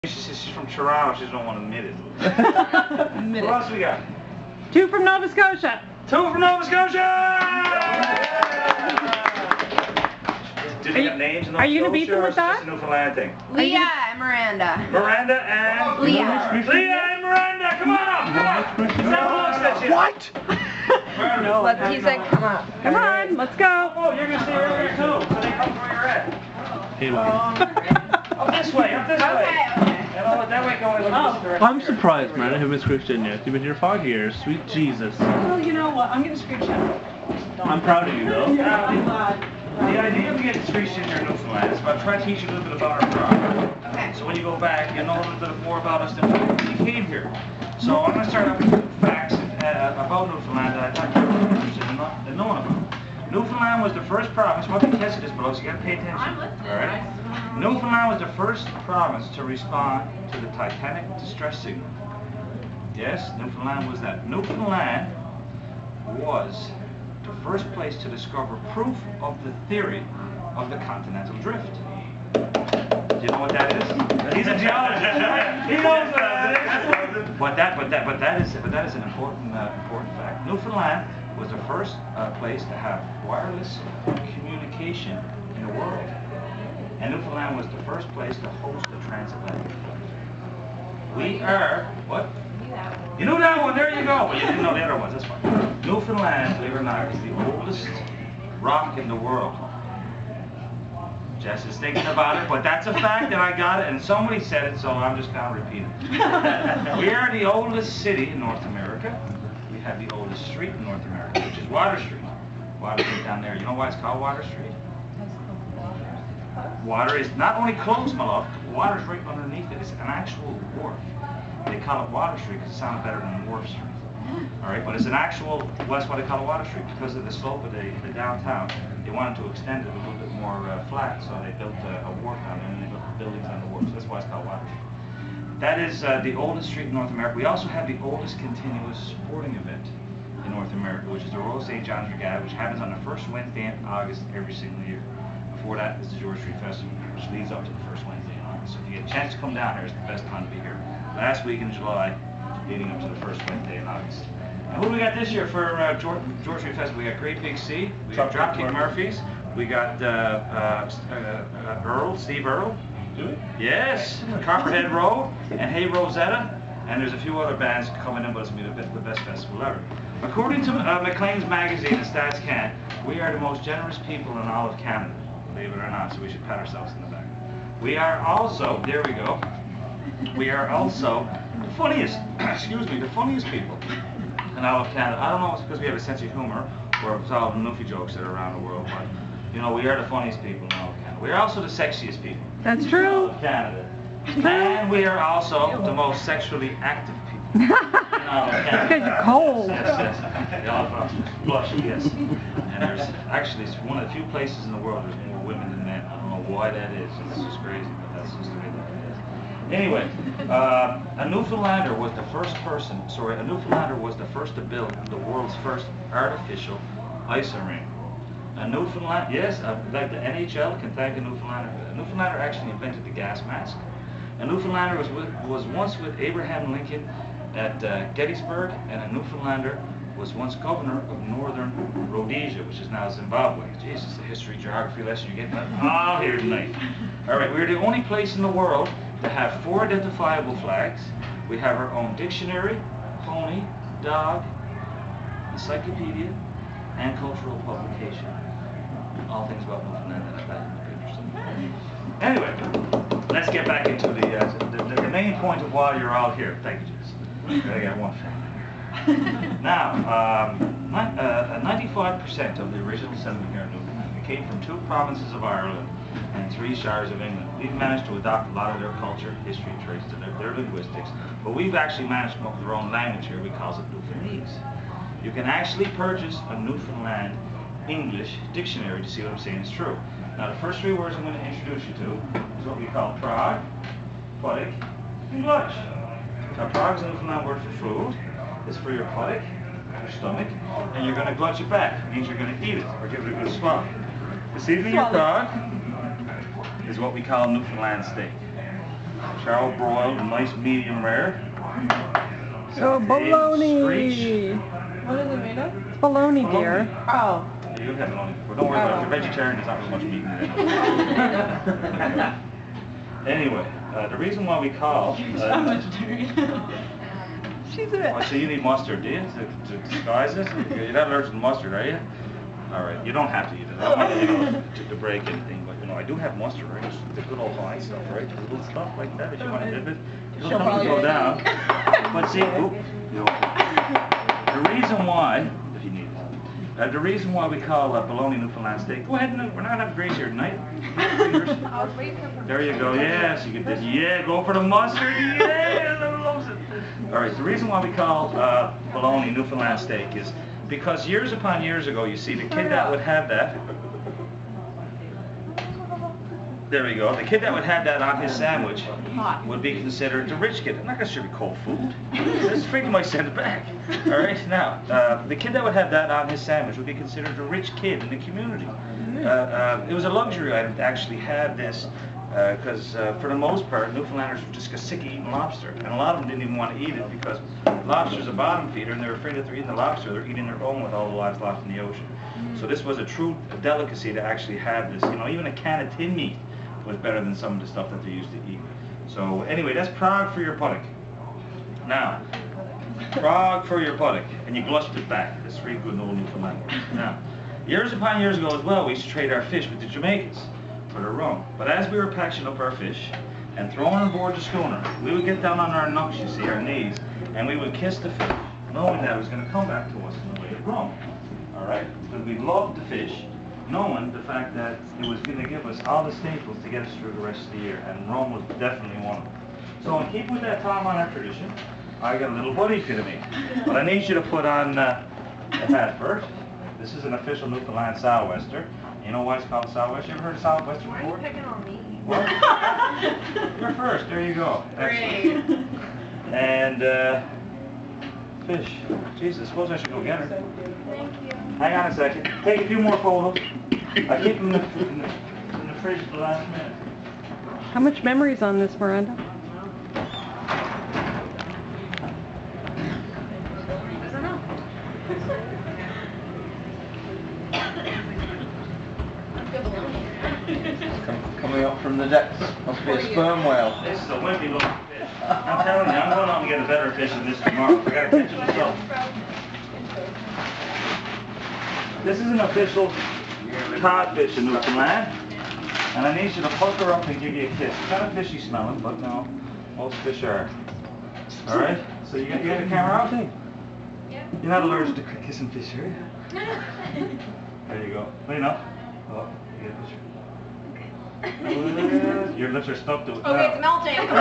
She says she's from Toronto, she just don't want to admit it. Who else we got? 2 from Nova Scotia. 2 from Nova Scotia! Did you get names in Nova Scotia? Are you going to beat them with that? It's a Newfoundland thing. Leah and Miranda. Miranda and... Leah. Leah and Miranda, come on up! Come on! What? He said come up. Come on, let's go. Oh, you're going to stay earlier too, so they come from where you're at. Hey, Lily. Up this way, up this way. Okay. And all that way going this direction. I'm surprised, man. I haven't screeched in yet. You've been here 5 years. Sweet Jesus. Well, you know what? I'm going to screech out. I'm proud of you, though. Yeah, I'm glad. The idea of getting Screeching in here in Newfoundland is about trying to teach you a little bit about our program. Okay. So when you go back, you'll know a little bit more about us than when you came here. So I'm going to start off with facts about Newfoundland that I thought you were interested in knowing about. Newfoundland was the first province, well, I can test this below, so you got to pay attention. Alright? Newfoundland was the first province to respond to the Titanic distress signal. Yes, Newfoundland was that. Newfoundland was the first place to discover proof of the theory of the continental drift. Do you know what that is? He's a geologist. He knows what that is. But that is an important fact. Newfoundland was the first place to have wireless communication in the world. And Newfoundland was the first place to host a transatlantic flight. We are, what? You knew that one, there you go. But you didn't know the other ones, that's fine. Newfoundland, believe it or not, is the oldest rock in the world. Jess is thinking about it, but that's a fact and I got it, and somebody said it, so I'm just going to repeat it. We are the oldest city in North America. We have the oldest street in North America, which is Water Street. Water Street down there. You know why it's called Water Street? Water is not only close, my love, water's right underneath it. It's an actual wharf. They call it Water Street because it sounds better than Wharf Street. Alright, but it's an actual, well, that's why they call it Water Street, because of the slope of the downtown. They wanted to extend it a little bit more flat, so they built a wharf down there and they built buildings on the wharf. So that's why it's called Water Street. That is the oldest street in North America. We also have the oldest continuous sporting event in North America, which is the Royal St. John's Regatta, which happens on the first Wednesday in August every single year. Before that is the George Street Festival, which leads up to the first Wednesday in August. So if you get a chance to come down here, it's the best time to be here. Last week in July, leading up to the first Wednesday in August. And who do we got this year for George Street Festival? We got Great Big Sea, we got Dropkick Murphys, we got Steve Earle. Do it? Yes, Copperhead Road, and Hey Rosetta, and there's a few other bands coming in, but it's going to be the best festival ever. According to Maclean's magazine and Stats Can, we are the most generous people in all of Canada, believe it or not, so we should pat ourselves in the back. We are also, there we go, we are also the funniest, excuse me, the funniest people in all of Canada. I don't know if it's because we have a sense of humor, or it's all the Newfie jokes that are around the world, but, you know, we are the funniest people in all of Canada. We are also the sexiest people. That's true. In Canada. And we are also the most sexually active people. Because you're cold. Yes. They all blush, yes. And there's actually, it's one of the few places in the world there's more women than men. I don't know why that is. It's just crazy, but that's just the way that it is. Anyway, a Newfoundlander was the first to build the world's first artificial ice rink. A Newfoundland, yes, like the NHL can thank a Newfoundlander. A Newfoundlander actually invented the gas mask. A Newfoundlander was once with Abraham Lincoln at Gettysburg, and a Newfoundlander was once governor of Northern Rhodesia, which is now Zimbabwe. Jesus, a history, geography lesson you're getting all here tonight. All right, we're the only place in the world to have 4 identifiable flags. We have our own dictionary, pony, dog, encyclopedia, and cultural publication. All things about Newfoundland that I thought would be interesting. Anyway, let's get back into the main point of why you're all here. Thank you, Jess. I got one thing. Now, 95% of the original settlement here in Newfoundland, we came from 2 provinces of Ireland and 3 shires of England. We've managed to adopt a lot of their culture, history, traits to their linguistics, but we've actually managed to come up with our own language here. We call it Newfoundlandese. You can actually purchase a Newfoundland English dictionary to see what I'm saying is true. Now the first 3 words I'm going to introduce you to is what we call prog, puddick, and glutch. Now prog is a Newfoundland word for food. It's for your puddick, your stomach, and you're going to glutch it back. It means you're going to eat it or give it a good swallow. This evening your prog is what we call Newfoundland steak. Char broiled, nice medium rare. Oh, bologna. Screech. What is it made of? It's bologna, dear. Oh. Yeah, you'll have bologna. But don't worry about it. If you're vegetarian, there's not really much meat in it. Anyway, the reason why we call... I'm vegetarian. She's a Oh, so you need mustard, do you, to disguise this? You're not allergic to mustard, are you? All right, you don't have to eat it. I don't want you know, to break anything, but you know, I do have mustard, right? Just the good old high stuff, right? The little stuff like that, if you want to dip it. It'll come to go down. But see, oop, you know, the reason why, if you need it, the reason why we call bologna Newfoundland steak, go ahead and, we're not having grace here tonight. There you go, yes, you can dip, yeah, go for the mustard, yeah, loves it. All right, the reason why we call bologna Newfoundland steak is because years upon years ago, you see, the kid that would have that, there we go, the kid that would have that on his sandwich would be considered the rich kid. I'm not going to serve you cold food. This freaking might send it back. All right, now, the kid that would have that on his sandwich would be considered a rich kid in the community. It was a luxury item to actually have this because for the most part, Newfoundlanders were just sick of eating lobster. And a lot of them didn't even want to eat it because lobster's a bottom feeder and they're afraid if they're eating the lobster, they're eating their own with all the lives lost in the ocean. So this was a true delicacy to actually have this. You know, even a can of tin meat was better than some of the stuff that they used to eat. So anyway, that's Prague for your puddock. Now, Prague for your puddock. And you glushed it back. That's really good in old Newfoundland. Now, years upon years ago as well, we used to trade our fish with the Jamaicans for their rum. But as we were packaging up our fish and throwing on board the schooner, we would get down on our knucks, you see, our knees, and we would kiss the fish, knowing that it was going to come back to us in the way of rum. All right? Because we loved the fish, knowing the fact that it was going to give us all the staples to get us through the rest of the year, and rum was definitely one of them. So in keeping with that time on our tradition, I got a little buddy to me. But I need you to put on the hat first. This is an official Newfoundland sou'wester. You know why it's called a sou'wester? You ever heard of sou'wester before? Why are you picking on me? What? You're first. There you go. Great. And fish. Jesus, suppose I should go get her. Thank you. Hang on a second. Take a few more photos. I keep them in the fridge for the last minute. How much memory's on this, Miranda? Doesn't know. That's good bologna. Coming up from the depths. Must be a sperm whale. This is a wimpy looking fish. I'm telling you, I'm going out and get a better fish than this tomorrow. I gotta catch it myself. This is an official codfish in Newfoundland, and I need you to hook her up and give you a kiss. It's kind of fishy smelling, but no, most fish are. All right. So you got the camera out? Yeah. You're not allergic to kissing fish, are you? There you go. Lean up. Oh, you get a picture. Your lips are stuck to it. Okay, it's melting. Come on.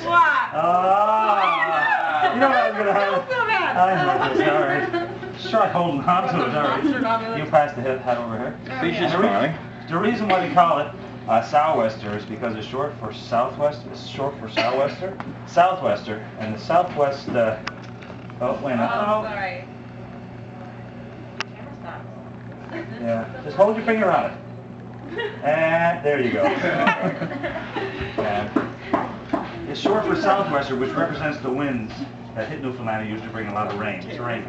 What? Ah! You know what I was going to have? Don't feel bad. I know this. All right. Just try holding on to it. All right. You pass the hat over here. Fish is And smiling. the reason why we call it sou'wester is because it's short for southwest. It's short for sou'wester. Southwester. And the southwest. Oh, wait a minute. Oh, sorry. Camera stops. Yeah. Just hold your finger on it. And there you go. And it's short for southwester, which represents the winds that hit Newfoundland and usually bring a lot of rain. It's a rain.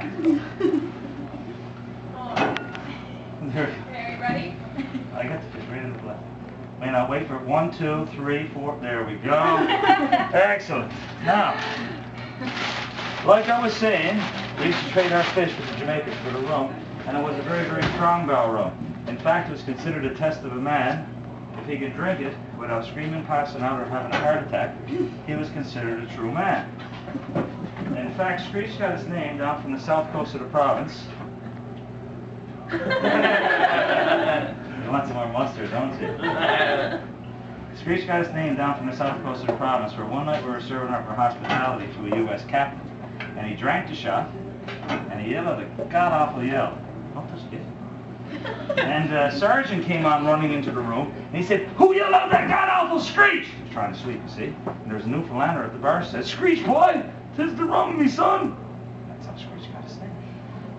Okay, ready? I got the fish right in the plate. May not wait for it. 1, 2, 3, 4. There we go. Excellent. Now, like I was saying, we used to trade our fish with the Jamaicans for the rum, and it was a very, very strong barrel rum. In fact, it was considered a test of a man. If he could drink it without screaming, passing out, or having a heart attack, he was considered a true man. In fact, Screech got his name down from the south coast of the province. You want some more mustard, don't you? Screech got his name down from the south coast of the province, where one night we were serving up for hospitality to a U.S. captain. And he drank the shot, and he yelled a god-awful yell. Don't touch it. And Sergeant came on running into the room, and he said, "Who yelled out that god-awful Screech?" He was trying to sleep, you see. And there was a Newfoundlander at the bar who said, "Screech, boy, 'tis the rum, me son." That's how Screech got his name.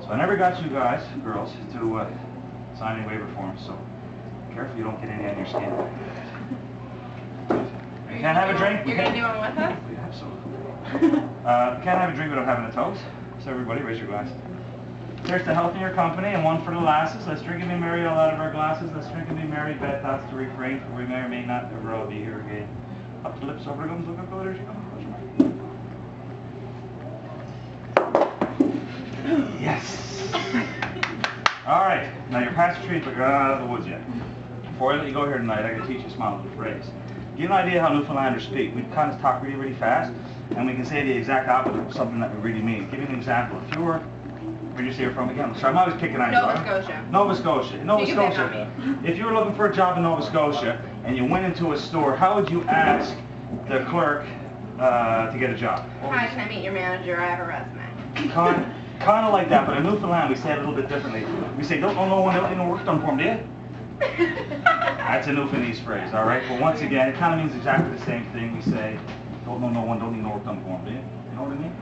So I never got you guys, girls, to sign any waiver forms, so careful you don't get any on your skin. Can't have a drink? You're gonna do one with us? Absolutely. Can't have a drink without having a toast. So everybody, raise your glass. Here's to health in your company, and one for the lasses. Let's drink and be merry all out of our glasses. Let's drink and be merry, bad thoughts to refrain, for we may or may not ever all be here again. Up to the lips, over the gums, look up, go, there she comes. Yes! Alright, now you're past the trees, but you're not out of the woods yet. Before I let you go here tonight, I can teach you a small little phrase. Give you an idea how Newfoundlanders speak. We kind of talk really, really fast, and we can say the exact opposite of something that we really mean. Give you an example. If you were, where do you say you're from again? Sorry, I'm always picking on you. Nova Scotia. Nova Scotia. Nova You can pick Scotia. on If you were looking for a job in Nova Scotia, and you went into a store, how would you ask the clerk to get a job? Hi, can I meet your manager? I have a resume. Kind of like that, but in Newfoundland we say it a little bit differently. We say, don't know no one, ain't no work done for him, do you? That's a Newfoundlandese phrase, all right? But once again, it kind of means exactly the same thing. We say, don't know no one, don't need no work done for him, do you? You know what I mean?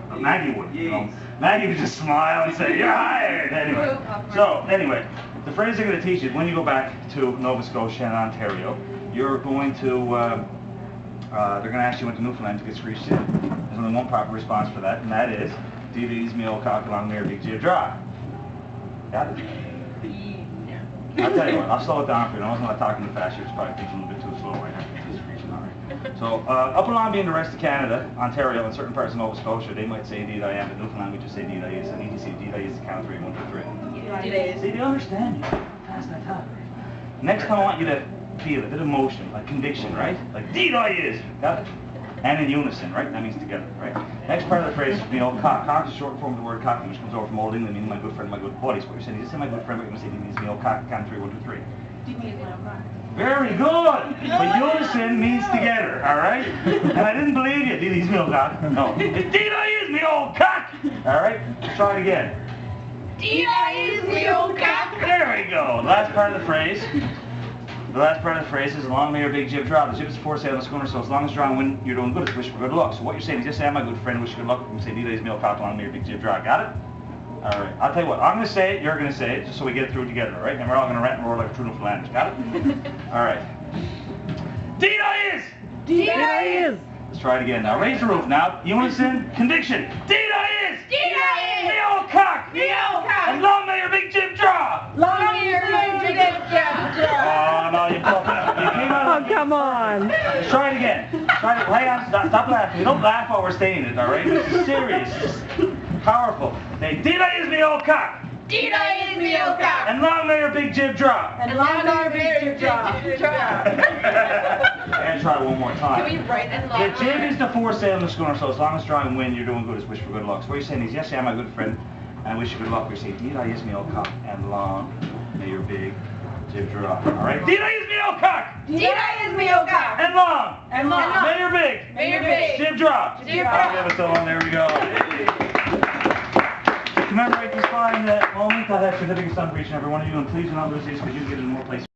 But Maggie would, you know. Maggie would just smile and say, you're hired! Anyway, the phrase they're going to teach you is when you go back to Nova Scotia and Ontario, you're going to, they're going to ask you when to Newfoundland to get screeched in. There's only one proper response for that, and that is, DVD's me old cock along there, big G draw. Got it? Yeah. I'll tell you what, I'll slow it down for you. I wasn't not talking too fast here, it's probably thinking a little bit too slow right now. It's screeching, all right. So, up along being the rest of Canada, Ontario, and certain parts of Nova Scotia, they might say indeed I am, but Newfoundland we just say indeed I is, and EDC, indeed I is the count of 3, 1, 2, 3. See, they understand you. Fast I talk. Next time I want you to feel a bit of motion, like conviction, right? Like, indeed I is. Got it? And in unison, right? That means together, right? Next part of the phrase is, you know, cock. Cock is short form of the word cocky, which comes over from Old England, meaning my good friend, my good buddy. So what you're saying, you just say my good friend, but you're going to say, he needs me old cock, count 3, 1, 2, 3. Very good! But unison means together, all right? And I didn't believe you. He's me old cock. No. Indeed I is me old cock! All right? Let's try it again. Indeed I is me old cock. There we go. The last part of the phrase. The last part of the phrase is, long may your big jib drop. The jib is for sail on the schooner, so as long as you're on wind, you're doing good. It's wish for good luck. So what you're saying is just say, I'm my good friend, wish you good luck. You can say, indeed I is me old cock, long may your big jib drop. Got it? All right. I'll tell you what. I'm going to say it, you're going to say it, just so we get it through together, all right? And we're all going to rant and roar like true Newfoundlanders. Got it? All right. Indeed I is! Indeed I is! Let's try it again now. Raise the roof now. Unison, conviction. Indeed I is! Indeed I is! Me old cock! Me old cock! And long may your big jib drop! Long may your big jib drop! Oh, no, you came out Oh, come on. Let's try it again. Try it. Hang on. Stop laughing. You don't laugh while we're saying it, all right? This is serious. This is powerful. Say, indeed I is me old cock! Indeed I is me old cock! And long may your big jib drop! And long may your big jib drop! And try it one more time. Can we write this The long? jib is the foresail in the schooner, so as long as drawing wind, you're doing good. It's wish for good luck. So what you're saying is, yes, I am my good friend, and I wish you good luck. You're saying, indeed I is me old cock, and long may your big jib drop. All right? Indeed I is me old cock! Indeed I is me old cock! And long! And long! May your big! May your big! Jib drop! Jib drop! Give us a one. There we go. To commemorate this fine moment, I have certificates on for each and every one of you, and please do not lose these because you can get in more places.